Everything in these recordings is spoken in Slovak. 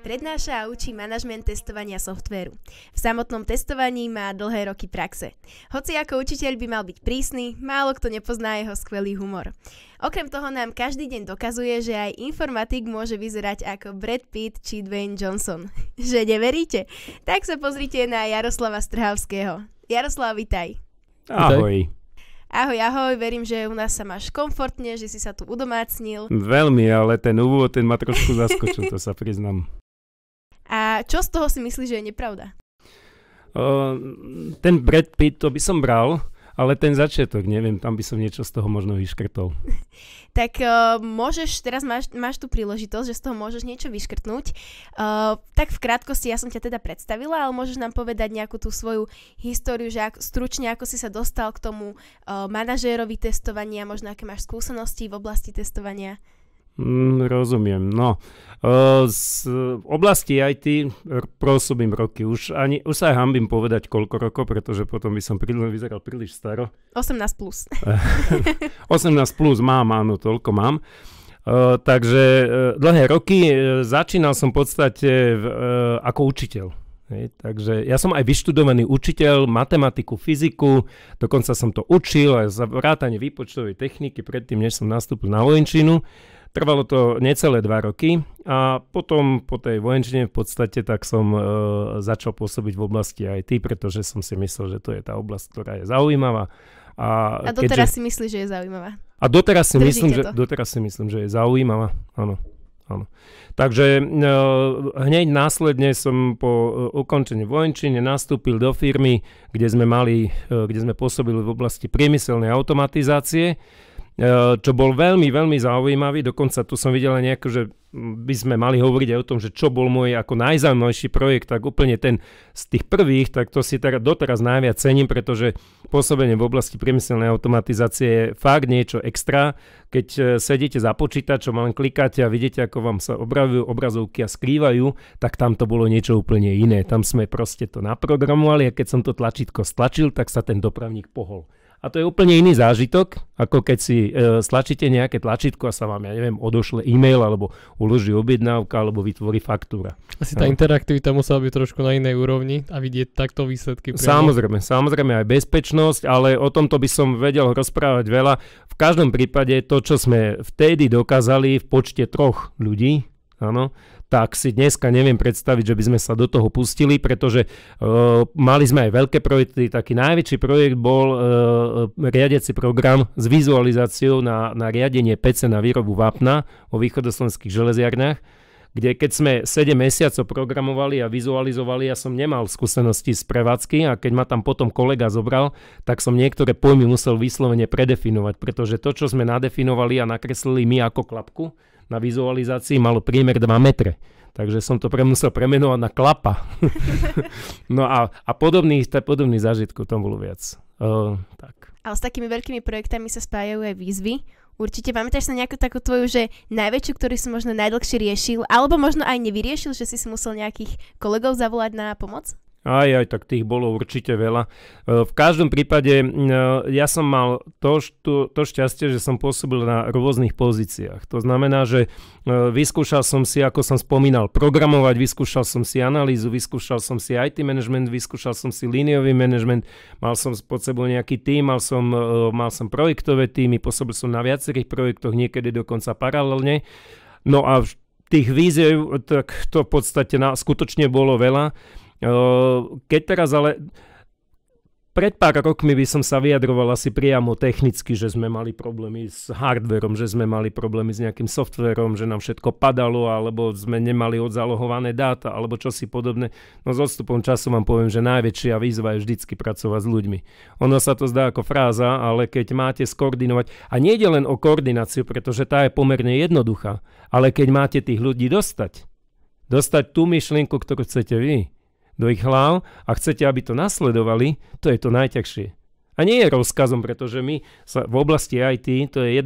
Prednáša a učí manažment testovania softvéru. V samotnom testovaní má dlhé roky praxe. Hoci ako učiteľ by mal byť prísny, málo kto nepozná jeho skvelý humor. Okrem toho nám každý deň dokazuje, že aj informatik môže vyzerať ako Brad Pitt či Dwayne Johnson. Že neveríte? Tak sa pozrite na Jaroslava Strhavského. Jaroslav, vitaj. Ahoj. Ahoj, verím, že u nás sa máš komfortne, že si sa tu udomácnil. Veľmi, ale ten úvod, ten ma trošku zaskočil, to sa priznám. A čo z toho si myslíš, že je nepravda? Ten Brad Pitt, to by som bral, ale ten začiatok, neviem, tam by som niečo z toho možno vyškrtol. Tak môžeš, teraz máš tú príležitosť, že z toho môžeš niečo vyškrtnúť. Tak v krátkosti, ja som ťa teda predstavila, ale môžeš nám povedať nejakú tú svoju históriu, že stručne ako si sa dostal k tomu manažérovi testovania, možno aké máš skúsenosti v oblasti testovania. Rozumiem. No, z oblasti IT pôsobím roky. Už sa aj hanbím povedať koľko rokov, pretože potom by som vyzeral príliš staro. 18+. 18+, mám, áno, toľko mám. Takže dlhé roky začínal som v podstate ako učiteľ. Takže ja som aj vyštudovaný učiteľ, matematiku, fyziku, dokonca som to učil aj za vrátanie výpočtovej techniky predtým, než som nastúpil na vojenčinu. Trvalo to necelé 2 roky a potom po tej vojenčine v podstate tak som začal pôsobiť v oblasti IT, pretože som si myslel, že to je tá oblasť, ktorá je zaujímavá. A doteraz si myslíš, že je zaujímavá? A doteraz si myslím, že je zaujímavá, áno. Takže hneď následne som po ukončení vojenčiny nastúpil do firmy, kde sme pôsobili v oblasti priemyselnej automatizácie, čo bol veľmi, veľmi zaujímavý. Dokonca tu som videl nejako, že by sme mali hovoriť aj o tom, že čo bol môj ako najzaujímavejší projekt, tak úplne ten z tých prvých, tak to si doteraz najviac cením, pretože pôsobenie v oblasti priemyselnej automatizácie je fakt niečo extra. Keď sedíte za počítačom a len klikáte a vidíte, ako vám sa obravujú obrazovky a skrývajú, tak tam to bolo niečo úplne iné. Tam sme proste to naprogramovali a keď som to tlačítko stlačil, tak sa ten dopravník pohol. A to je úplne iný zážitok, ako keď si stlačíte nejaké tlačítko a sa vám, odošle e-mail, alebo uloží objednávka, alebo vytvorí faktúra. Asi tá interaktivita musela byť trošku na inej úrovni a vidieť takto výsledky. Samozrejme aj bezpečnosť, ale o tomto by som vedel rozprávať veľa. V každom prípade to, čo sme vtedy dokázali v počte 3 ľudí, áno, tak si dneska neviem predstaviť, že by sme sa do toho pustili, pretože mali sme aj veľké projekty. Taký najväčší projekt bol riadiaci program s vizualizáciou na riadenie PC na výrobu vápna vo východoslovenských železiarniach, kde keď sme 7 mesiacov programovali a vizualizovali, ja som nemal skúsenosti z prevádzky a keď ma tam potom kolega zobral, tak som niektoré pojmy musel vyslovene predefinovať, pretože to, čo sme nadefinovali a nakreslili my ako klapku na vizualizácii, malo priemer 2 metre. Takže som to musel premenovať na klapa. No a podobných zážitkov tam bolo viac. Tak. Ale s takými veľkými projektami sa spájajú aj výzvy. Určite pamätáš sa nejakú takú tvoju, že najväčšiu, ktorú si možno najdlhšie riešil, alebo možno aj nevyriešil, že si musel nejakých kolegov zavolať na pomoc? Aj, tak tých bolo určite veľa. V každom prípade ja som mal to šťastie, že som pôsobil na rôznych pozíciách. To znamená, že vyskúšal som si, ako som spomínal, programovať, vyskúšal som si analýzu, vyskúšal som si IT management, vyskúšal som si líniový management, mal som pod sebou nejaký tím, mal som projektové týmy, pôsobil som na viacerých projektoch, niekedy dokonca paralelne. No a tých víziev, tak to v podstate skutočne bolo veľa. Keď teraz ale pred pár rokmi by som sa vyjadroval asi priamo technicky, že sme mali problémy s hardverom, že sme mali problémy s nejakým softverom, že nám všetko padalo, alebo sme nemali odzálohované dáta, alebo čosi podobné. No s odstupom času vám poviem, že najväčšia výzva je vždycky pracovať s ľuďmi. Ono sa to zdá ako fráza, ale keď máte skoordinovať, a nie ide len o koordináciu, pretože tá je pomerne jednoduchá, ale keď máte tých ľudí dostať tú myšlienku, ktorú chcete vy, do ich hlav a chcete, aby to nasledovali, to je to najťažšie. A nie je rozkazom, pretože my sa v oblasti IT, to je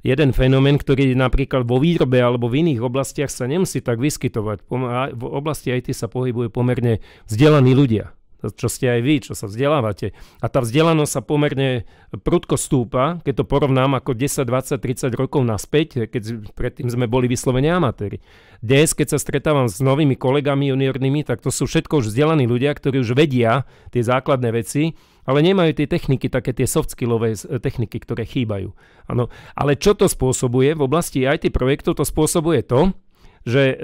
jeden fenomén, ktorý napríklad vo výrobe alebo v iných oblastiach sa nemusí tak vyskytovať. V oblasti IT sa pohybujú pomerne vzdelaní ľudia. čo ste aj vy, čo sa vzdelávate. A tá vzdelanosť sa pomerne prudko stúpa, keď to porovnám ako 10, 20, 30 rokov naspäť, keď predtým sme boli vyslovene amatéri. Dnes, keď sa stretávam s novými kolegami juniornými, tak to sú všetko už vzdelaní ľudia, ktorí už vedia tie základné veci, ale nemajú tie techniky, také tie soft skillové techniky, ktoré chýbajú. Ano. Ale čo to spôsobuje? V oblasti IT projektov to spôsobuje to, že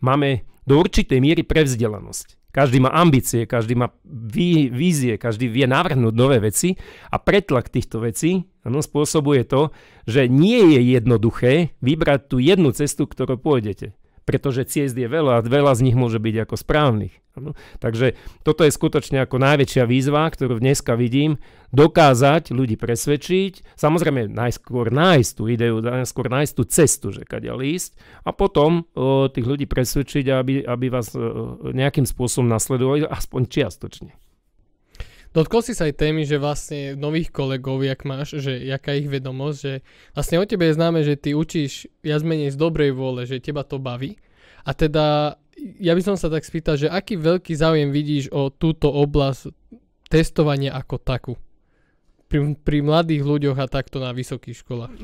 máme do určitej miery prevzdelanosť. Každý má ambície, každý má vízie, každý vie navrhnúť nové veci a pretlak týchto vecí spôsobuje to, že nie je jednoduché vybrať tú jednu cestu, ktorou pôjdete. Pretože ciest je veľa a veľa z nich môže byť ako správnych. Ano. Takže toto je skutočne ako najväčšia výzva, ktorú dneska vidím, dokázať ľudí presvedčiť, samozrejme najskôr nájsť tú ideu, najskôr nájsť tú cestu, že kadeľ ísť a potom tých ľudí presvedčiť, aby vás nejakým spôsobom nasledovali, aspoň čiastočne. Dotkol si sa aj témy, že vlastne nových kolegov, jak máš, že jaká ich vedomosť, že vlastne o tebe je známe, že ty učíš viac menej z dobrej vôle, že teba to baví. A teda, ja by som sa tak spýtal, že aký veľký záujem vidíš o túto oblasť testovania ako takú? Pri mladých ľuďoch a takto na vysokých školách?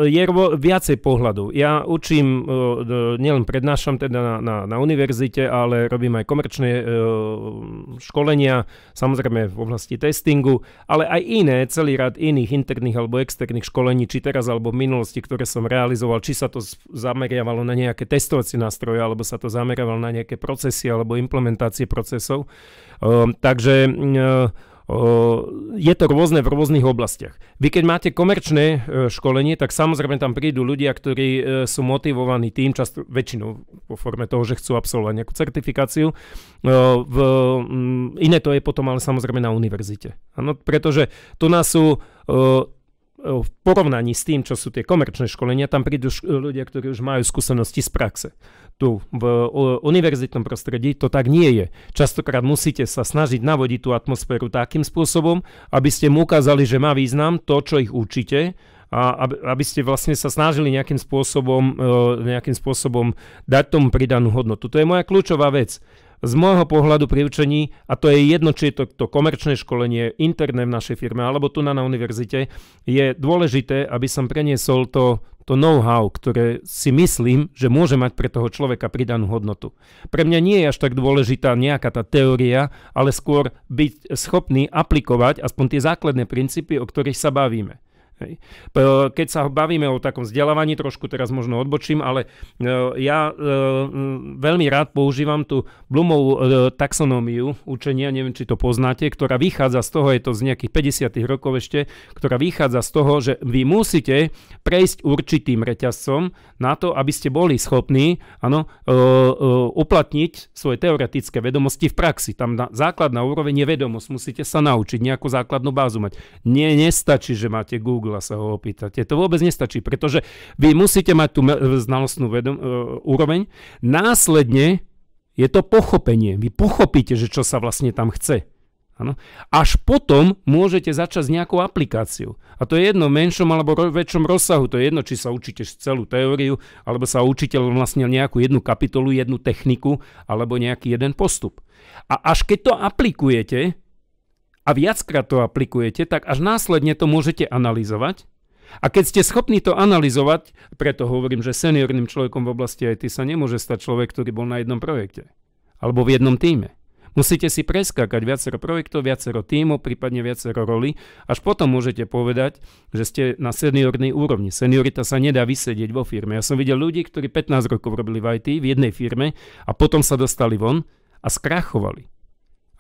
Je viacej pohľadov. Ja učím, nielen prednášam teda na univerzite, ale robím aj komerčné školenia, samozrejme v oblasti testingu, ale aj iné, celý rad iných interných alebo externých školení, či teraz alebo v minulosti, ktoré som realizoval, či sa to zameriavalo na nejaké testovacie nástroje, alebo sa to zameriavalo na nejaké procesy alebo implementácie procesov. Takže je to rôzne v rôznych oblastiach. Vy keď máte komerčné školenie, tak samozrejme tam prídu ľudia, ktorí sú motivovaní tým, často väčšinou vo forme toho, že chcú absolvovať nejakú certifikáciu. Iné to je potom ale samozrejme na univerzite. Ano, pretože tu nás sú v porovnaní s tým, čo sú tie komerčné školenia, tam prídu ľudia, ktorí už majú skúsenosti z praxe. Tu v univerzitnom prostredí to tak nie je. Častokrát musíte sa snažiť navodiť tú atmosféru takým spôsobom, aby ste mu ukázali, že má význam to, čo ich učíte, a aby ste vlastne sa snažili nejakým spôsobom dať tomu pridanú hodnotu. To je moja kľúčová vec. Z môjho pohľadu pri učení, a to je jedno, či je to komerčné školenie, interné v našej firme, alebo tu na univerzite, je dôležité, aby som preniesol to know-how, ktoré si myslím, že môže mať pre toho človeka pridanú hodnotu. Pre mňa nie je až tak dôležitá nejaká tá teória, ale skôr byť schopný aplikovať aspoň tie základné princípy, o ktorých sa bavíme. Hej. Keď sa bavíme o takom vzdelávaní, trošku teraz možno odbočím, ale ja veľmi rád používam tú Bloomovú taxonómiu učenia, neviem, či to poznáte, ktorá vychádza z toho, je to z nejakých 50. rokov ešte, ktorá vychádza z toho, že vy musíte prejsť určitým reťazcom na to, aby ste boli schopní uplatniť svoje teoretické vedomosti v praxi. Tam základná úroveň je vedomosť, musíte sa naučiť, nejakú základnú bázu mať. Nestačí, že máte Google a sa ho opýtate. To vôbec nestačí, pretože vy musíte mať tú znalostnú úroveň. Následne je to pochopenie. Vy pochopíte, že čo sa vlastne tam chce. Ano. Až potom môžete začať s nejakou aplikáciou. A to je jedno v menšom alebo väčšom rozsahu. To je jedno, či sa učíte celú teóriu, alebo sa učíte vlastne nejakú jednu kapitolu, jednu techniku, alebo nejaký jeden postup. A až keď to aplikujete, a viackrát to aplikujete, tak až následne to môžete analyzovať. A keď ste schopní to analyzovať, preto hovorím, že seniorným človekom v oblasti IT sa nemôže stať človek, ktorý bol na jednom projekte. Alebo v jednom tíme. Musíte si preskákať viacero projektov, viacero tímov, prípadne viacero rolí, až potom môžete povedať, že ste na seniornej úrovni. Seniorita sa nedá vysedieť vo firme. Ja som videl ľudí, ktorí 15 rokov robili v IT v jednej firme a potom sa dostali von a skrachovali.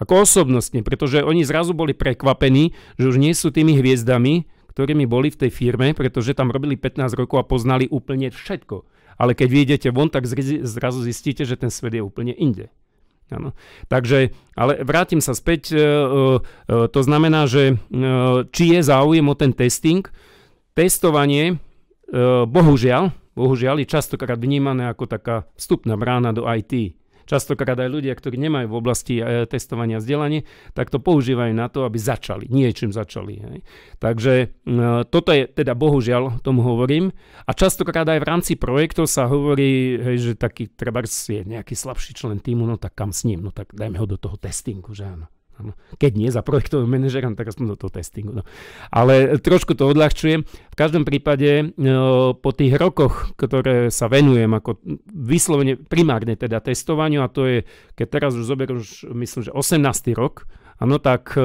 Ako osobnostne, pretože oni zrazu boli prekvapení, že už nie sú tými hviezdami, ktorými boli v tej firme, pretože tam robili 15 rokov a poznali úplne všetko. Ale keď vyjdete von, tak zrazu zistíte, že ten svet je úplne inde. Ano. Takže, ale vrátim sa späť, to znamená, že či je záujem o ten testing, testovanie, bohužiaľ je častokrát vnímané ako taká vstupná brána do IT. častokrát aj ľudia, ktorí nemajú v oblasti testovania vzdelanie, tak to používajú na to, aby začali, niečím začali. Hej. Takže toto je teda bohužiaľ, tomu hovorím. A častokrát aj v rámci projektov sa hovorí, hej, že taký trebárs je nejaký slabší člen týmu, no tak kam s ním, no tak dajme ho do toho testingu, že áno. Keď nie za projektového manažera, tak aspoň do toho testingu. No. Ale trošku to odľahčujem. V každom prípade po tých rokoch, ktoré sa venujem ako vyslovene primárne teda testovaniu, a to je, keď teraz už zoberiem, myslím, že 18. rok, áno, tak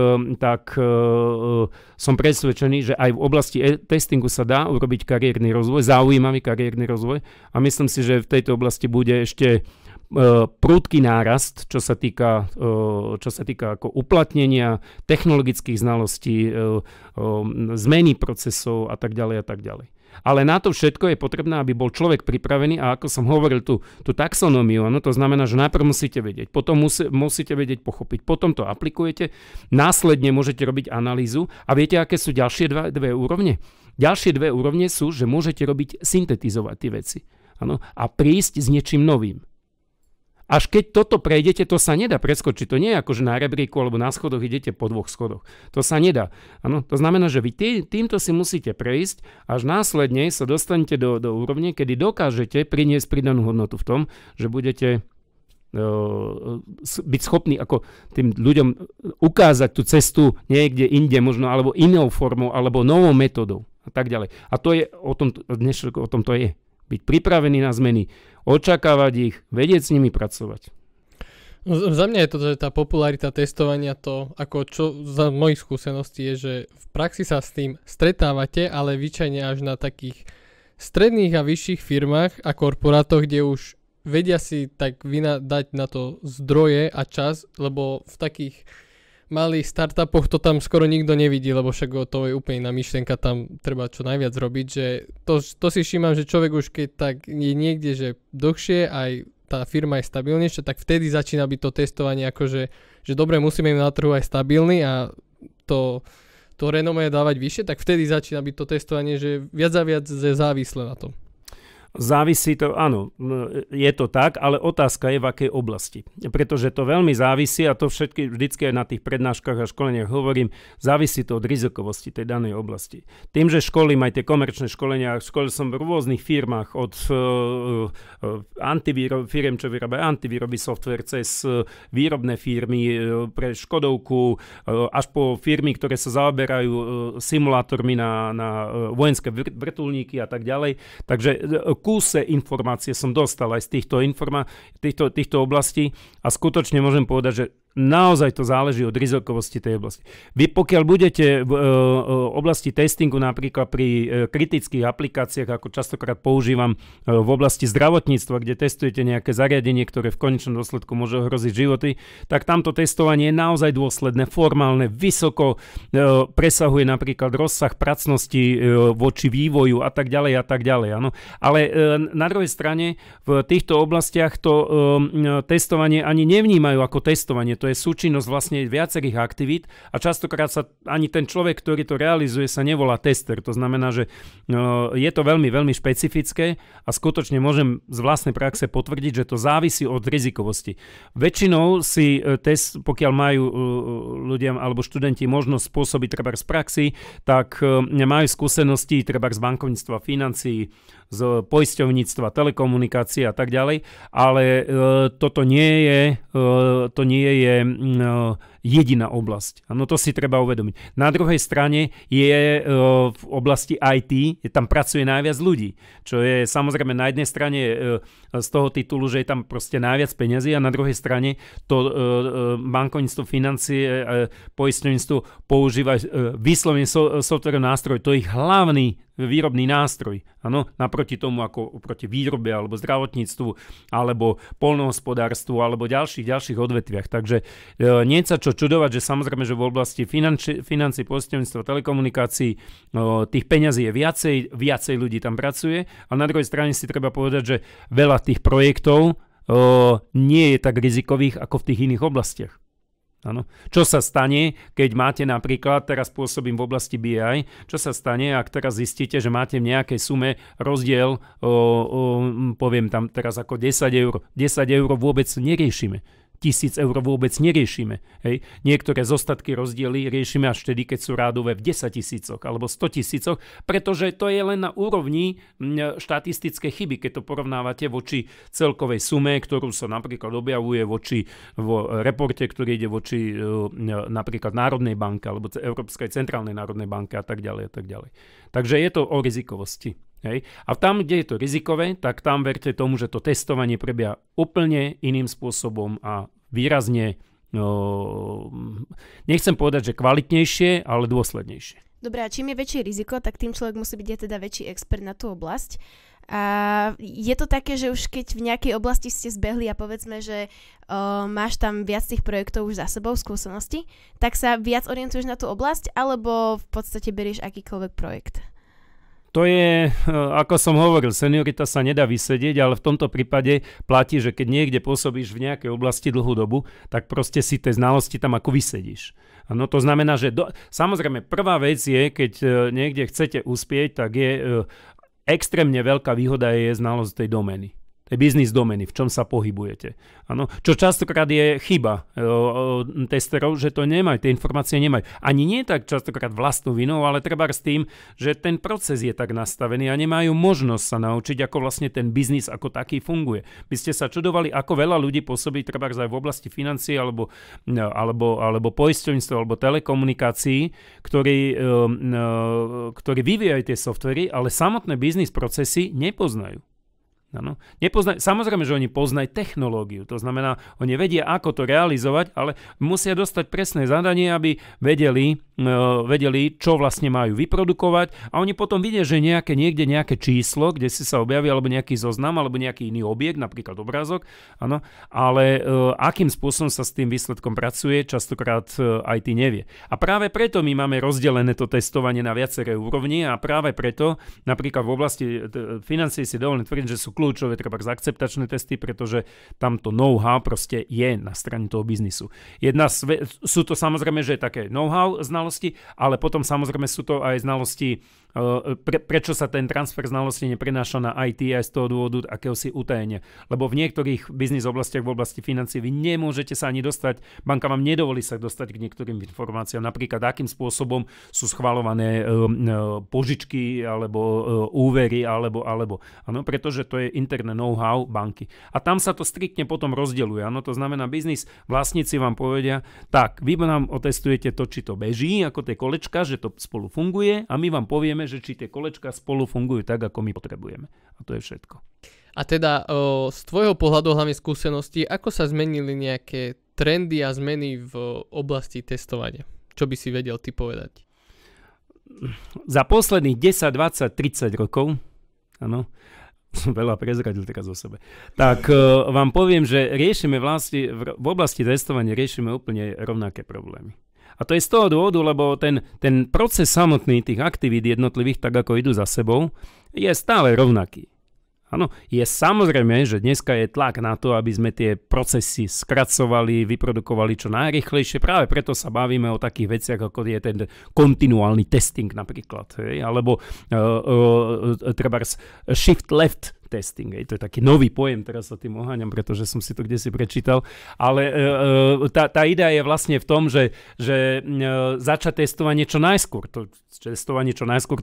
som presvedčený, že aj v oblasti testingu sa dá urobiť kariérny rozvoj, zaujímavý kariérny rozvoj, a myslím si, že v tejto oblasti bude ešte prudký nárast, čo sa týka ako uplatnenia technologických znalostí, zmeny procesov a tak ďalej a tak ďalej. Ale na to všetko je potrebné, aby bol človek pripravený, a ako som hovoril, tú taxonómiu, to znamená, že najprv musíte vedieť, potom musíte vedieť pochopiť, potom to aplikujete, následne môžete robiť analýzu, a viete, aké sú ďalšie dve úrovne? Ďalšie dve úrovne sú, že môžete robiť syntetizovať tie veci, áno, a prísť s niečím novým. Až keď toto prejdete, to sa nedá preskočiť. To nie je ako, že na rebríku alebo na schodoch idete po 2 schodoch. To sa nedá. Ano, to znamená, že vy týmto si musíte prejsť, až následne sa dostanete do úrovne, kedy dokážete priniesť pridanú hodnotu v tom, že budete byť schopní ako tým ľuďom ukázať tú cestu niekde inde, možno alebo inou formou, alebo novou metodou a tak ďalej. A to je o tom to je. Byť pripravený na zmeny, očakávať ich, vedieť s nimi pracovať. Za mňa je to, že tá popularita testovania, to ako čo za mojich skúseností je, že v praxi sa s tým stretávate, ale vyčajne až na takých stredných a vyšších firmách a korporátoch, kde už vedia si tak dať na to zdroje a čas, lebo v takých malých startupoch to tam skoro nikto nevidí, lebo však to je úplne iná myšlienka, tam treba čo najviac robiť, že to si všímam, že človek už keď tak je niekde, že dlhšie aj tá firma je stabilnejšia, tak vtedy začína byť to testovanie akože, že dobre, musíme im na trhu aj stabilný a to renomé dávať vyššie, tak vtedy začína byť to testovanie, že viac a viac je závislé na tom. Závisí to, áno, je to tak, ale otázka je v akej oblasti. Pretože to veľmi závisí, a to všetky vždycky aj na tých prednáškach a školeniach hovorím, závisí to od rizikovosti tej danej oblasti. Tým, že školím aj tie komerčné školenia, školil som v rôznych firmách, od firiem, čo vyrábajú antivýroby software, cez výrobné firmy pre Škodovku, až po firmy, ktoré sa zaoberajú simulátormi na vojenské vrtuľníky a tak ďalej. Takže kúse informácie som dostal aj z týchto oblastí, a skutočne môžem povedať, že naozaj to záleží od rizikovosti tej oblasti. Vy pokiaľ budete v oblasti testingu napríklad pri kritických aplikáciách, ako častokrát používam v oblasti zdravotníctva, kde testujete nejaké zariadenie, ktoré v konečnom dôsledku môže ohroziť životy, tak tamto testovanie je naozaj dôsledné, formálne, vysoko presahuje napríklad rozsah pracnosti voči vývoju a tak ďalej. Áno. Ale na druhej strane v týchto oblastiach to testovanie ani nevnímajú ako testovanie. To je súčinnosť vlastne viacerých aktivít, a častokrát sa ani ten človek, ktorý to realizuje, sa nevolá tester. To znamená, že je to veľmi, veľmi špecifické, a skutočne môžem z vlastnej praxe potvrdiť, že to závisí od rizikovosti. Väčšinou si test, pokiaľ majú ľudia alebo študenti možnosť spôsobiť treba z praxi, tak majú skúsenosti treba z bankovníctva, financií, z poisťovníctva, telekomunikácie a tak ďalej, ale toto nie je jediná oblasť. No to si treba uvedomiť. Na druhej strane je v oblasti IT, tam pracuje najviac ľudí, čo je samozrejme na jednej strane z toho titulu, že je tam proste najviac peňazí, a na druhej strane to bankovníctvo, financie, poisťovníctvo používa výslovne software nástroj. To je ich hlavný výrobný nástroj. Áno, naproti tomu ako proti výrobe alebo zdravotníctvu alebo poľnohospodárstvu alebo ďalších odvetviach. Takže nie sa čo čudovať, že samozrejme, že v oblasti financií, poisťovníctva, telekomunikácií tých peňazí je viacej ľudí tam pracuje, a na druhej strane si treba povedať, že veľa tých projektov nie je tak rizikových ako v tých iných oblastiach. Áno. Čo sa stane, keď máte napríklad, teraz pôsobím v oblasti BI, čo sa stane, ak teraz zistíte, že máte v nejakej sume rozdiel, poviem tam teraz ako 10 eur. 10 eur vôbec neriešime. 1000 eur vôbec neriešime. Hej. Niektoré zostatky rozdiely riešime až vtedy, keď sú rádové v 10 000 alebo 100 000, pretože to je len na úrovni štatistické chyby, keď to porovnávate voči celkovej sume, ktorú sa napríklad objavuje vo reporte, ktorý ide voči napríklad Národnej banke alebo Európskej centrálnej národnej banke a tak ďalej a tak ďalej. Takže je to o rizikovosti. Hej. A tam, kde je to rizikové, tak tam verte tomu, že to testovanie prebieha úplne iným spôsobom a výrazne, nechcem povedať, že kvalitnejšie, ale dôslednejšie. Dobre, a čím je väčšie riziko, tak tým človek musí byť aj teda väčší expert na tú oblasť. A je to také, že už keď v nejakej oblasti ste zbehli a povedzme, že máš tam viac tých projektov už za sebou, skúsenosti, tak sa viac orientuješ na tú oblasť, alebo v podstate berieš akýkoľvek projekt? To je, ako som hovoril, seniorita sa nedá vysedieť, ale v tomto prípade platí, že keď niekde pôsobíš v nejakej oblasti dlhú dobu, tak proste si tie znalosti tam ako vysedíš. Ano, to znamená, že samozrejme prvá vec je, keď niekde chcete uspieť, tak je extrémne veľká výhoda je znalosť tej domény. tej biznis domény, v čom sa pohybujete. Ano. Čo častokrát je chyba testerov, že to nemajú, tie informácie nemajú. Ani nie tak častokrát vlastnou vinou, ale treba s tým, že ten proces je tak nastavený a nemajú možnosť sa naučiť, ako vlastne ten biznis ako taký funguje. By ste sa čudovali, ako veľa ľudí pôsobí treba aj v oblasti financií alebo poisťovníctva alebo telekomunikácií, ktorí vyvíjajú tie softvery, ale samotné biznis procesy nepoznajú. Ano. Samozrejme, že oni poznajú technológiu, to znamená, oni vedia, ako to realizovať, ale musia dostať presné zadanie, aby vedeli, čo vlastne majú vyprodukovať a oni potom vidia, že niekde nejaké číslo, kde si sa objaví, alebo nejaký zoznam, alebo nejaký iný objekt, napríklad obrázok, ano, ale akým spôsobom sa s tým výsledkom pracuje, častokrát IT nevie. A práve preto my máme rozdelené to testovanie na viaceré úrovni a práve preto, napríklad v oblasti financií si dovolím tvrdiť, že sú kľúčové treba akceptačné testy, pretože tamto know-how proste je na strane toho biznisu. Sú to samozrejme, že také know-how znalosti, ale potom samozrejme sú to aj znalosti, prečo sa ten transfer znalosti neprenáša na IT aj z toho dôvodu akéhosi utajenia. Lebo v niektorých biznis oblastiach, v oblasti financií vy nemôžete sa ani dostať, banka vám nedovolí sa dostať k niektorým informáciám, napríklad akým spôsobom sú schvaľované požičky alebo úvery, alebo áno, pretože to je interné know-how banky. A tam sa to striktne potom rozdeľuje. Áno, to znamená, biznis vlastníci vám povedia, tak, vy nám otestujete to, či to beží, ako tie kolečka, že to spolu funguje a my vám povieme, že či tie kolečka spolu fungujú tak, ako my potrebujeme. A to je všetko. A teda z tvojho pohľadu, hlavne skúsenosti, ako sa zmenili nejaké trendy a zmeny v oblasti testovania? Čo by si vedel ty povedať? Za posledných 10, 20, 30 rokov, áno, som veľa prezradil teraz o sebe, tak vám poviem, že riešime v oblasti testovania riešime úplne rovnaké problémy. A to je z toho dôvodu, lebo ten proces samotný tých aktivít jednotlivých, tak ako idú za sebou, je stále rovnaký. Áno, je samozrejme, že dneska je tlak na to, aby sme tie procesy skracovali, vyprodukovali čo najrýchlejšie. Práve preto sa bavíme o takých veciach, ako je ten kontinuálny testing napríklad. Alebo treba shift left testing. To je taký nový pojem, teraz sa tým oháňam, pretože som si to kdesi prečítal. Ale tá idea je vlastne v tom, že začať testovanie čo najskôr. Testovanie čo najskôr,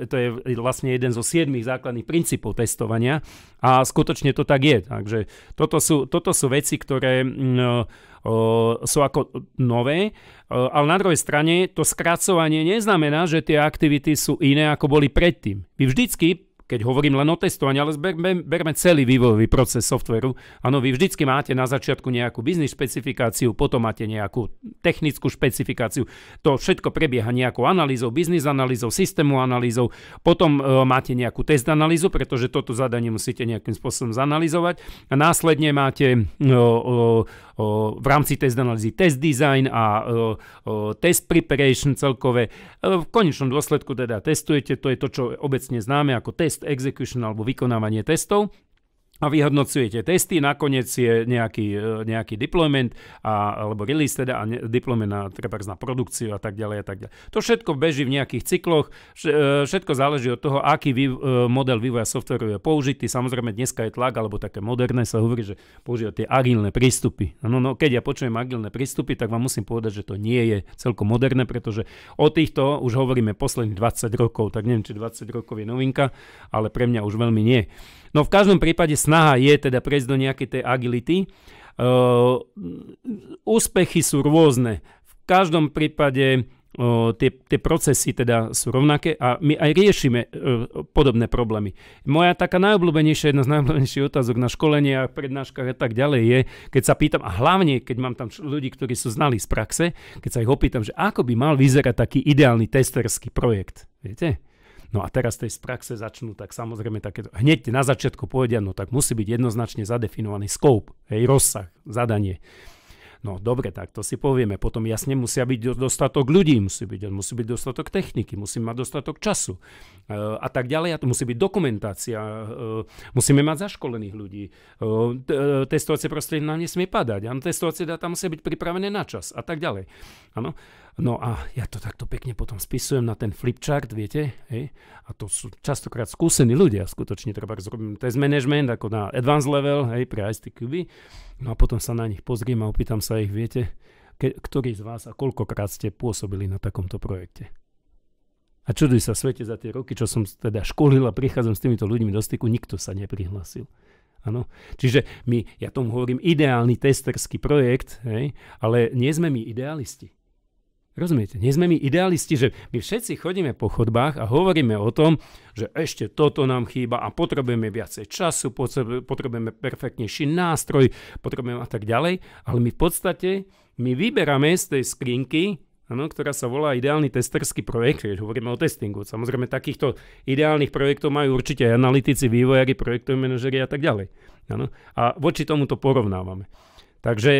to je vlastne jeden zo 7 základných princípov testovania a skutočne to tak je. Takže toto sú veci, ktoré sú ako nové, ale na druhej strane to skracovanie neznamená, že tie aktivity sú iné, ako boli predtým. Vy vždycky, keď hovorím len o testovaní, ale berme celý vývojový proces softveru. Áno, vy vždycky máte na začiatku nejakú biznis špecifikáciu, potom máte nejakú technickú špecifikáciu. To všetko prebieha nejakou analýzou, biznis analýzou, systému analýzou. Potom máte nejakú test analýzu, pretože toto zadanie musíte nejakým spôsobom zanalýzovať. A následne máte v rámci test analýzy test design a test preparation celkové. V konečnom dôsledku teda testujete, to je to, čo obecne známe ako test execution alebo vykonávanie testov. a vyhodnocujete testy, nakoniec je nejaký deployment alebo release teda a deployment na produkciu a tak ďalej a tak ďalej. To všetko beží v nejakých cykloch, všetko záleží od toho, aký model vývoja softvéru je použitý. Samozrejme dneska je tlak, alebo také moderné sa hovorí, že používajú tie agilné prístupy. No, keď ja počujem agilné prístupy, tak vám musím povedať, že to nie je celkom moderné, pretože o týchto už hovoríme posledných 20 rokov, tak neviem, či 20 rokov je novinka, ale pre mňa už veľmi nie. No v každom prípade snaha je teda prejsť do nejakej tej agility. Úspechy sú rôzne. V každom prípade tie procesy teda sú rovnaké a my aj riešime podobné problémy. Moja taká jedna z najobľúbenejších otázok na školeniach, prednáškach a tak ďalej je, keď sa pýtam, a hlavne keď mám tam ľudí, ktorí sú znali z praxe, keď sa ich opýtam, že ako by mal vyzerať taký ideálny testerský projekt. Viete? No a teraz tej z praxe začnú, tak samozrejme takéto, hneď na začiatku povedia, no tak musí byť jednoznačne zadefinovaný scope, rozsah, zadanie. No dobre, tak to si povieme. Potom jasne musia byť dostatok ľudí, musí byť dostatok techniky, musí mať dostatok času a tak ďalej. A to musí byť dokumentácia, musíme mať zaškolených ľudí. Testovacie prostredie nám nesmie padať. Testovacie dáta musia byť pripravené na čas a tak ďalej. Áno. No a ja to takto pekne potom spisujem na ten flipchart, viete, hej? A to sú častokrát skúsení ľudia, skutočne treba zrobiť test management ako na advanced level, hej, pre ISTQB, no a potom sa na nich pozriem a opýtam sa ich, viete, ktorý z vás a koľkokrát ste pôsobili na takomto projekte. A čuduj sa svete, za tie roky, čo som teda školil a prichádzam s týmito ľuďmi do styku, nikto sa neprihlásil. Áno. Čiže ja tomu hovorím ideálny testerský projekt, hej, ale nie sme my idealisti. Rozumiete? Nie sme my idealisti, že my všetci chodíme po chodbách a hovoríme o tom, že ešte toto nám chýba a potrebujeme viacej času, potrebujeme perfektnejší nástroj, potrebujeme a tak ďalej, ale my v podstate vyberáme z tej skrinky, ktorá sa volá ideálny testerský projekt, keď hovoríme o testingu. Samozrejme takýchto ideálnych projektov majú určite aj analytici, vývojári, projektoví manažeri a tak ďalej. Ano? A voči tomu to porovnávame. Takže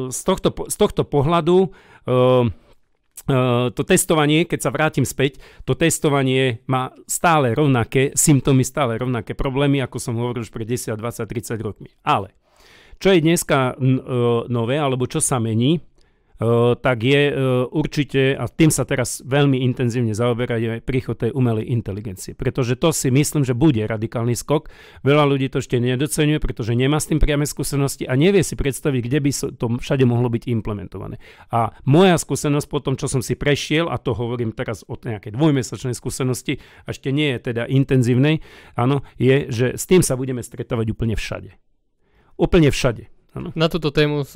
z tohto pohľadu to testovanie, keď sa vrátim späť, to testovanie má stále rovnaké symptómy, stále rovnaké problémy, ako som hovoril už pred 10, 20, 30 rokmi. Ale čo je dneska nové, alebo čo sa mení, tak je určite, a tým sa teraz veľmi intenzívne zaoberá, je príchod tej umelej inteligencie. Pretože to si myslím, že bude radikálny skok. Veľa ľudí to ešte nedoceňuje, pretože nemá s tým priame skúsenosti a nevie si predstaviť, kde by to všade mohlo byť implementované. A moja skúsenosť po tom, čo som si prešiel, a to hovorím teraz od nejakej dvojmesačnej skúsenosti, a ešte nie je teda intenzívnej, áno, je, že s tým sa budeme stretávať úplne všade. Úplne všade. Ano. Na túto tému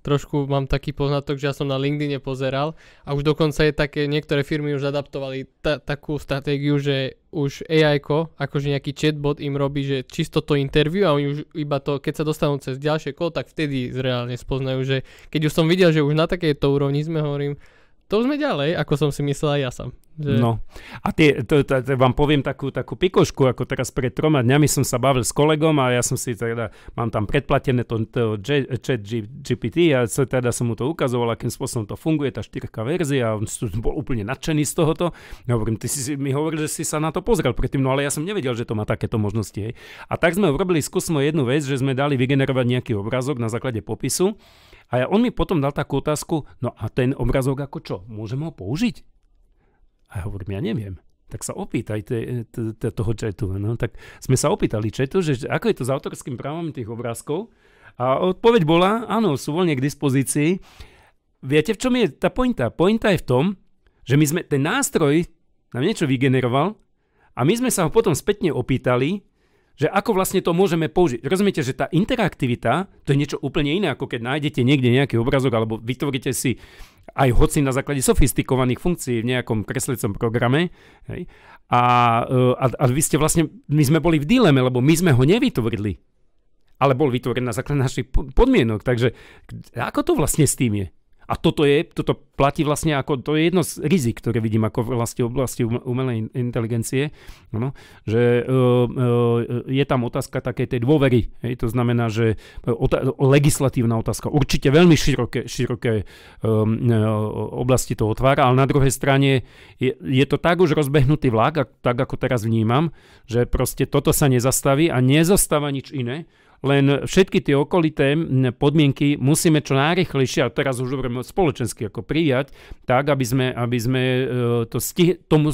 trošku mám taký poznatok, že ja som na LinkedIne pozeral a už dokonca je také, niektoré firmy už adaptovali takú stratégiu, že už AI-ko, akože nejaký chatbot im robí, že čisto to interview a oni už iba to, keď sa dostanú cez ďalšie kolo, tak vtedy reálne spoznajú, že keď už som videl, že už na takejto úrovni sme, hovorím, to už sme ďalej, ako som si myslel aj ja sám. Že... No a vám poviem takú pikošku, ako teraz pred 3 dňami som sa bavil s kolegom a ja som si teda, mám tam predplatené to chat GPT a teda som mu to ukazoval, akým spôsobom to funguje, tá 4K verzia a on bol úplne nadšený z tohoto. Ja hovorím, ty si mi hovoril, že si sa na to pozrel predtým, no ale ja som nevedel, že to má takéto možnosti. Hej. A tak sme urobili skúsmo jednu vec, že sme dali vygenerovať nejaký obrázok na základe popisu a on mi potom dal takú otázku, no a ten obrázok ako čo? Môžem ho použiť? A ja hovorím, ja neviem. Tak sa opýtaj toho chatu. No, tak sme sa opýtali chatu, že ako je to s autorským právom tých obrázkov. A odpoveď bola, áno, sú voľne k dispozícii. Viete, v čom je tá pointa? Pointa je v tom, že my sme ten nástroj nám niečo vygeneroval a my sme sa ho potom spätne opýtali, že ako vlastne to môžeme použiť. Rozumiete, že tá interaktivita, to je niečo úplne iné, ako keď nájdete niekde nejaký obrazok, alebo vytvoríte si aj hoci na základe sofistikovaných funkcií v nejakom kreslicom programe. Hej, a vy ste vlastne, my sme boli v dileme, lebo my sme ho nevytvorili, ale bol vytvorený na základe našich podmienok. Takže ako to vlastne s tým je? A toto platí vlastne ako, to je jedno z rizik, ktoré vidím ako v oblasti umelej inteligencie, že je tam otázka takej tej dôvery. To znamená, že legislatívna otázka určite veľmi široké oblasti to otvára, ale na druhej strane je to tak už rozbehnutý vlak, tak ako teraz vnímam, že proste toto sa nezastaví a nezostáva nič iné, len všetky tie okolité podmienky musíme čo najrýchlejšie, a teraz už hovoríme spoločensky, ako prijať, tak, aby sme tomu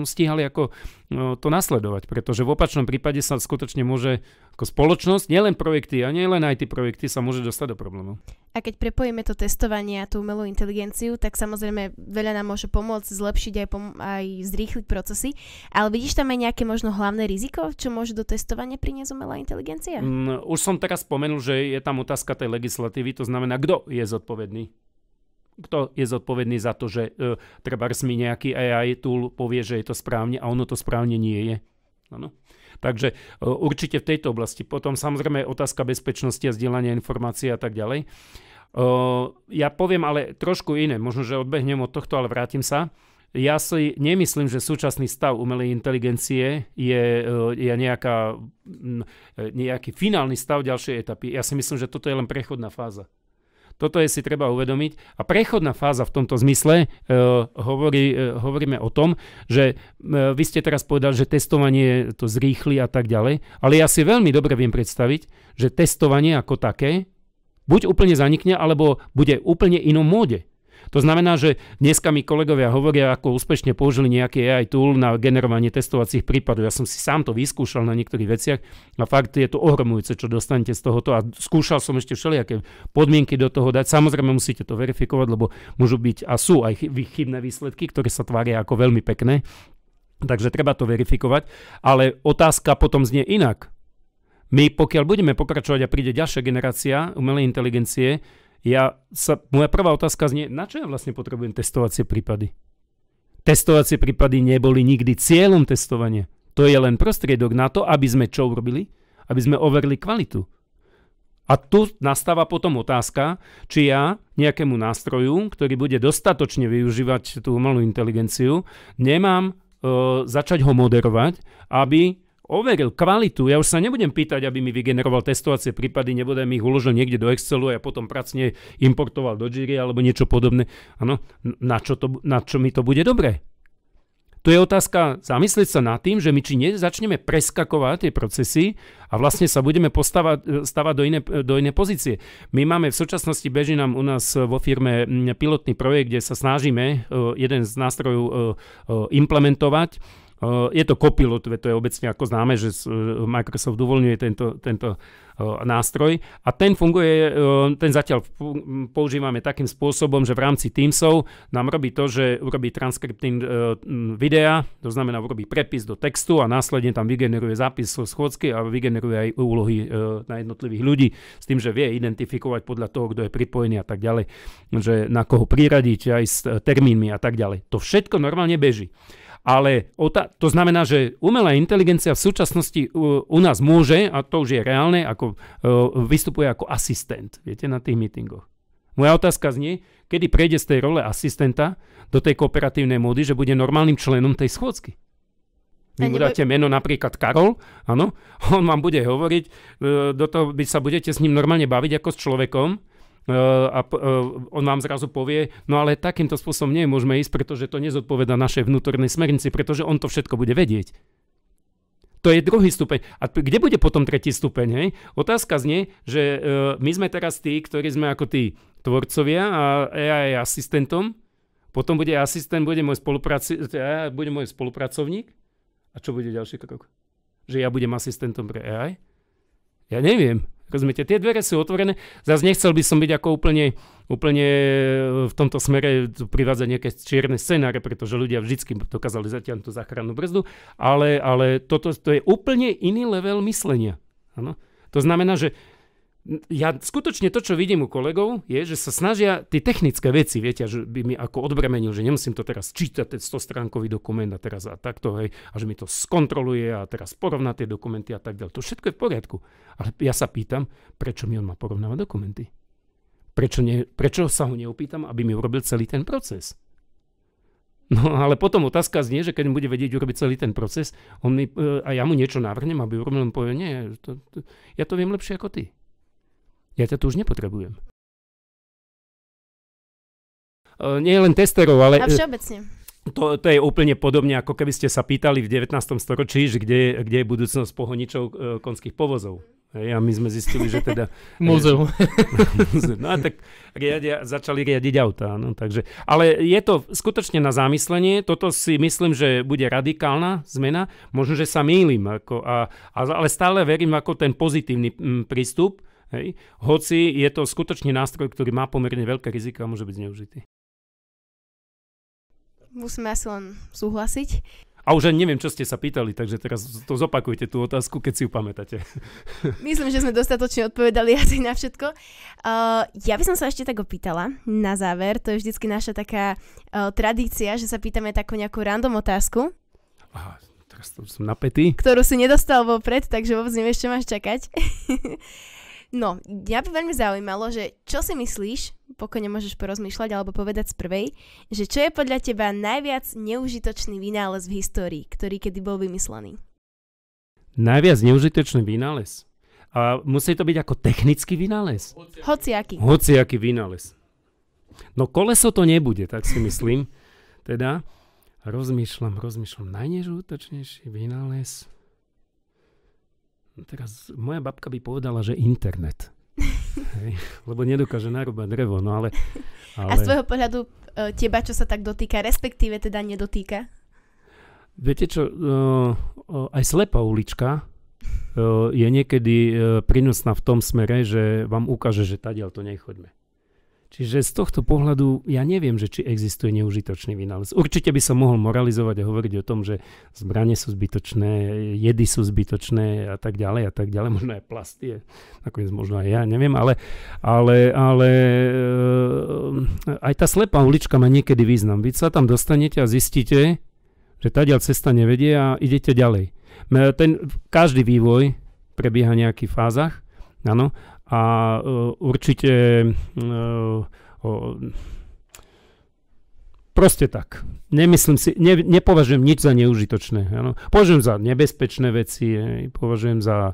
stíhali ako to nasledovať. Pretože v opačnom prípade sa skutočne môže ako spoločnosť, nielen projekty a nielen IT projekty sa môže dostať do problémov. A keď prepojíme to testovanie a tú umelú inteligenciu, tak samozrejme veľa nám môže pomôcť zlepšiť aj zrýchliť procesy. Ale vidíš tam aj nejaké možno hlavné riziko, čo môže do testovania priniesť umelá inteligencia? Už som teraz spomenul, že je tam otázka tej legislatívy, to znamená, kto je zodpovedný. Kto je zodpovedný za to, že trebárs mi nejaký AI tool povie, že je to správne a ono to správne nie je. Ano. Takže určite v tejto oblasti. Potom samozrejme otázka bezpečnosti a zdieľania informácií a tak ďalej. Ja poviem ale trošku iné. Možno, že odbehnem od tohto, ale vrátim sa. Ja si nemyslím, že súčasný stav umelej inteligencie je nejaký finálny stav ďalšej etapy. Ja si myslím, že toto je len prechodná fáza. Toto je si treba uvedomiť. A prechodná fáza v tomto zmysle hovoríme o tom, že vy ste teraz povedali, že testovanie to zrýchli a tak ďalej, ale ja si veľmi dobre viem predstaviť, že testovanie ako také buď úplne zanikne, alebo bude úplne inom móde. To znamená, že dneska mi kolegovia hovoria, ako úspešne použili nejaký AI tool na generovanie testovacích prípadov. Ja som si sám to vyskúšal na niektorých veciach a fakt je to ohromujúce, čo dostanete z tohoto. A skúšal som ešte všelijaké podmienky do toho dať. Samozrejme musíte to verifikovať, lebo môžu byť a sú aj chybné výsledky, ktoré sa tvária ako veľmi pekné. Takže treba to verifikovať. Ale otázka potom znie inak. My pokiaľ budeme pokračovať a príde ďalšia generácia umelej inteligencie, moja prvá otázka znie, na čo ja vlastne potrebujem testovacie prípady? Testovacie prípady neboli nikdy cieľom testovania. To je len prostriedok na to, aby sme čo urobili? Aby sme overili kvalitu. A tu nastáva potom otázka, či ja nejakému nástroju, ktorý bude dostatočne využívať tú umelú inteligenciu, nemám začať ho moderovať, aby overil kvalitu. Ja už sa nebudem pýtať, aby mi vygeneroval testovacie prípady, nebudem ich uložil niekde do Excelu a ja potom pracne importoval do Jiry alebo niečo podobné. Áno, na čo mi to bude dobré? To je otázka zamyslieť sa nad tým, že my či začneme preskakovať tie procesy a vlastne sa budeme stavať do inej pozície. My máme v súčasnosti, beží nám u nás vo firme pilotný projekt, kde sa snažíme jeden z nástrojov implementovať. Je to Copilot, to je obecne ako známe, že Microsoft uvoľňuje tento nástroj a ten funguje, ten zatiaľ používame takým spôsobom, že v rámci Teamsov nám robí to, že urobí transkripting videa, to znamená urobí prepis do textu a následne tam vygeneruje zápis schôdzky a vygeneruje aj úlohy na jednotlivých ľudí s tým, že vie identifikovať podľa toho, kto je pripojený a tak ďalej, že na koho priradiť aj s termínmi a tak ďalej. To všetko normálne beží. Ale to znamená, že umelá inteligencia v súčasnosti u nás môže, a to už je reálne, ako vystupuje ako asistent, viete, na tých meetingoch. Moja otázka znie, kedy prejde z tej role asistenta do tej kooperatívnej módy, že bude normálnym členom tej schôdzky. Vy mu dáte meno napríklad Karol, áno, on vám bude hovoriť, do toho sa budete s ním normálne baviť ako s človekom, a on vám zrazu povie, no ale takýmto spôsobom nemôžeme ísť, pretože to nezodpoveda našej vnútornej smernici, pretože on to všetko bude vedieť. To je druhý stupeň. A kde bude potom tretí stupeň? Hej? Otázka znie, že my sme teraz tí, ktorí sme ako tí tvorcovia a AI je asistentom, potom bude asistent, bude môj spolupracovník. A čo bude ďalší krok? Že ja budem asistentom pre AI? Ja neviem. Rozumiete, tie dvere sú otvorené. Zase nechcel by som byť ako úplne v tomto smere privádzať nejaké čierne scenáre, pretože ľudia vždycky dokázali zatiaľ tú záchrannú brzdu, ale to je úplne iný level myslenia. Ano? To znamená, že ja skutočne to, čo vidím u kolegov, je, že sa snažia tie technické veci, viete, že by mi ako odbremenil, že nemusím to teraz čítať, ten 100-stránkový dokument a teraz a takto, hej, a že mi to skontroluje a teraz porovná tie dokumenty a tak ďalej. To všetko je v poriadku. Ale ja sa pýtam, prečo mi on má porovnávať dokumenty? Prečo sa ho neopýtam, aby mi urobil celý ten proces? No ale potom otázka znie, že keď bude vedieť urobiť celý ten proces, a ja mu niečo navrhnem, aby urobil, on povie, nie, ja to viem lepšie ako ty. Ja ťa tu už nepotrebujem. Nie len testerov, ale... A všeobecne. To je úplne podobne, ako keby ste sa pýtali v 19. storočí, že kde je budúcnosť pohoničov konských povozov. Hej, a my sme zistili, že teda... Múzeum. No a tak začali riadiť autá. No, takže, ale je to skutočne na zamyslenie. Toto si myslím, že bude radikálna zmena. Možno, že sa mýlim. Ale stále verím ako ten pozitívny prístup. Hej. Hoci je to skutočne nástroj, ktorý má pomerne veľké riziko a môže byť zneužitý. Musíme asi len súhlasiť. A už neviem, čo ste sa pýtali, takže teraz to zopakujte tú otázku, keď si ju pamätáte. Myslím, že sme dostatočne odpovedali asi na všetko. Ja by som sa ešte tak opýtala na záver. To je vždycky naša taká tradícia, že sa pýtame takú nejakú random otázku. Aha, teraz to som napätý. Ktorú si nedostal vopred, takže vôbec nevieš, čo máš čakať. No, mňa by veľmi zaujímalo, že čo si myslíš, pokojne môžeš porozmýšľať alebo povedať z prvej, že čo je podľa teba najviac neužitočný vynález v histórii, ktorý kedy bol vymyslený? Najviac neužitočný vynález? A musí to byť ako technický vynález? Hociaký. Hociaký vynález. No koleso to nebude, tak si myslím. Teda rozmýšľam, najneužitočnejší vynález... Teraz moja babka by povedala, že internet. Hej, lebo nedokáže narúbať drevo, no ale... A z tvojho pohľadu teba, čo sa tak dotýka, respektíve teda nedotýka? Viete čo, aj slepá ulička je niekedy prínosná v tom smere, že vám ukáže, že tadiaľ to nechoďme. Čiže z tohto pohľadu ja neviem, že či existuje neužitočný vynález. Určite by som mohol moralizovať a hovoriť o tom, že zbrane sú zbytočné, jedy sú zbytočné a tak ďalej. Možno aj plasty, nakoniec možno aj ja, neviem, ale aj tá slepá ulička má niekedy význam. Vy sa tam dostanete a zistíte, že tadiaľ cesta nevedie a idete ďalej. Každý vývoj prebieha v nejakých fázach, áno, a určite proste tak. Nemyslím si, nepovažujem nič za neužitočné. Ano. Považujem za nebezpečné veci, považujem za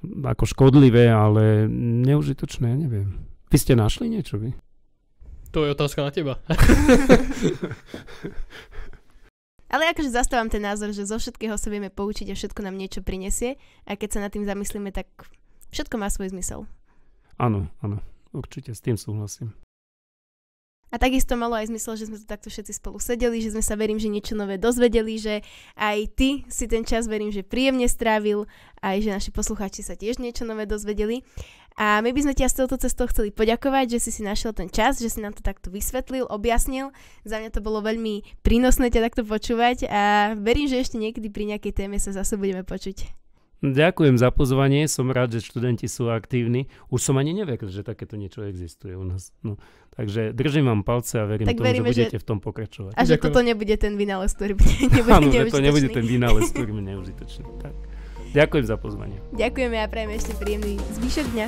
ako škodlivé, ale neužitočné, neviem. Vy ste našli niečo, vy? To je otázka na teba. Ale akože zastávam ten názor, že zo všetkého sa vieme poučiť a všetko nám niečo prinesie a keď sa nad tým zamyslíme, tak všetko má svoj zmysel. Áno, určite s tým súhlasím. A takisto malo aj zmysel, že sme tu takto všetci spolu sedeli, že sme sa, verím, že niečo nové dozvedeli, že aj ty si ten čas, verím, že príjemne strávil, aj že naši poslucháči sa tiež niečo nové dozvedeli. A my by sme ti s touto cestou chceli poďakovať, že si našiel ten čas, že si nám to takto vysvetlil, objasnil. Za mňa to bolo veľmi prínosné ťa takto počúvať a verím, že ešte niekedy pri nejakej téme sa zase budeme počuť. Ďakujem za pozvanie, som rád, že študenti sú aktívni. Už som ani neveril, že takéto niečo existuje u nás. No, takže držím vám palce a verím tomu, že budete v tom pokračovať. A že toto nebude ten vynález, ktorý nebude neužitočný. Áno, že to nebude ten vynález, ktorý je neužitočný. Tak. Ďakujem za pozvanie. Ďakujeme a prajeme ešte príjemný zvyšok dňa.